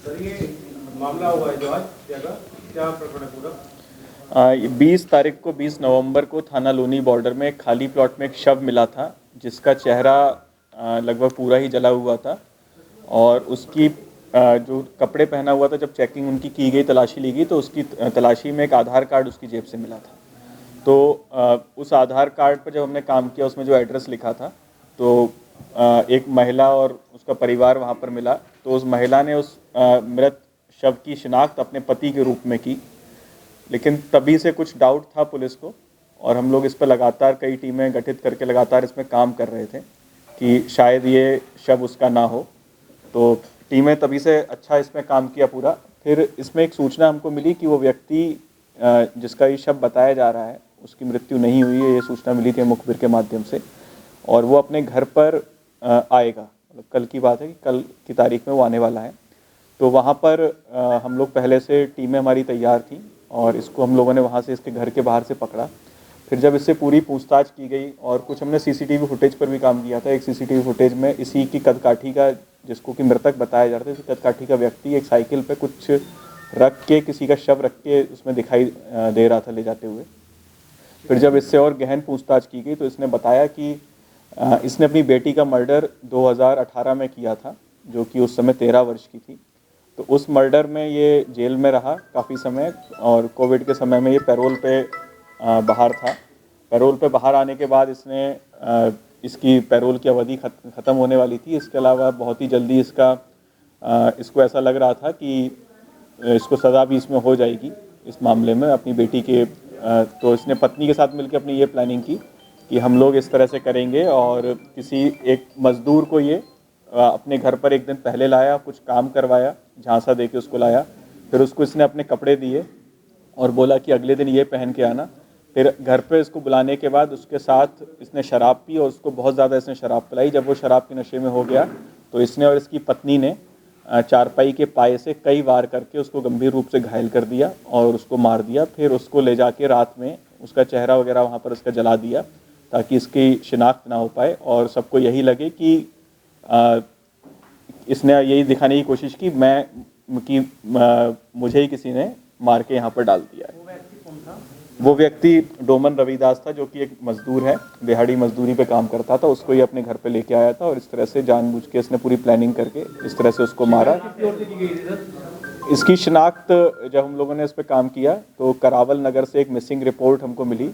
Sir ये मामला हुआ है जो आज क्या प्रकरण है पूरा? 20 नवंबर को थाना लोनी बॉर्डर में एक खाली प्लॉट में एक शव मिला था, जिसका चेहरा लगभग पूरा ही जला हुआ था और उसकी जो कपड़े पहना हुआ था, जब चेकिंग उनकी की गई, तलाशी ली गई तो उसकी तलाशी में एक आधार कार्ड उसकी जेब से मिला था। तो उस आधार कार्ड पर जब हमने काम किया, उसमें जो एड्रेस लिखा था, तो एक महिला और उसका परिवार वहाँ पर मिला। तो उस महिला ने उस मृत शव की शिनाख्त अपने पति के रूप में की, लेकिन तभी से कुछ डाउट था पुलिस को और हम लोग इस पर लगातार कई टीमें गठित करके लगातार इसमें काम कर रहे थे कि शायद ये शव उसका ना हो। तो टीमें तभी से अच्छा इसमें काम किया पूरा। फिर इसमें एक सूचना हमको मिली कि वो व्यक्ति जिसका ये शव बताया जा रहा है, उसकी मृत्यु नहीं हुई है। ये सूचना मिली थी मुखबिर के माध्यम से और वो अपने घर पर आएगा। मतलब कल की बात है कि कल की तारीख में वो आने वाला है। तो वहाँ पर हम लोग पहले से टीमें हमारी तैयार थी और इसको हम लोगों ने वहाँ से इसके घर के बाहर से पकड़ा। फिर जब इससे पूरी पूछताछ की गई और कुछ हमने सीसीटीवी फुटेज पर भी काम किया था। एक सीसीटीवी फुटेज में इसी की कदकाठी का, जिसको कि मृतक बताया जा रहा था, इसी कदकाठी का व्यक्ति एक साइकिल पे कुछ रख के, किसी का शव रख के उसमें दिखाई दे रहा था ले जाते हुए। फिर जब इससे और गहन पूछताछ की गई तो इसने बताया कि इसने अपनी बेटी का मर्डर 2018 में किया था, जो कि उस समय 13 वर्ष की थी। तो उस मर्डर में ये जेल में रहा काफ़ी समय और कोविड के समय में ये पैरोल पे बाहर था। पैरोल पे बाहर आने के बाद इसने इसकी पैरोल की अवधि ख़त्म होने वाली थी। इसके अलावा बहुत ही जल्दी इसको ऐसा लग रहा था कि इसको सज़ा भी इसमें हो जाएगी इस मामले में अपनी बेटी के। तो इसने पत्नी के साथ मिलकर अपनी ये प्लानिंग की कि हम लोग इस तरह से करेंगे और किसी एक मज़दूर को ये अपने घर पर एक दिन पहले लाया, कुछ काम करवाया, झांसा दे के उसको लाया। फिर उसको इसने अपने कपड़े दिए और बोला कि अगले दिन ये पहन के आना। फिर घर पे इसको बुलाने के बाद उसके साथ इसने शराब पी और उसको बहुत ज़्यादा इसने शराब पिलाई। जब वो शराब के नशे में हो गया तो इसने और इसकी पत्नी ने चारपाई के पाए से कई वार करके उसको गंभीर रूप से घायल कर दिया और उसको मार दिया। फिर उसको ले जाके रात में उसका चेहरा वगैरह वहाँ पर उसका जला दिया ताकि इसकी शिनाख्त ना हो पाए और सबको यही लगे कि इसने यही दिखाने की कोशिश की मुझे ही किसी ने मार के यहाँ पर डाल दिया है। वो व्यक्ति डोमन रविदास था, जो कि एक मजदूर है, दिहाड़ी मजदूरी पे काम करता था। उसको ही अपने घर पे लेके आया था और इस तरह से जानबूझ के इसने पूरी प्लानिंग करके इस तरह से उसको मारा। इसकी शिनाख्त जब हम लोगों ने इस पे काम किया तो करावल नगर से एक मिसिंग रिपोर्ट हमको मिली।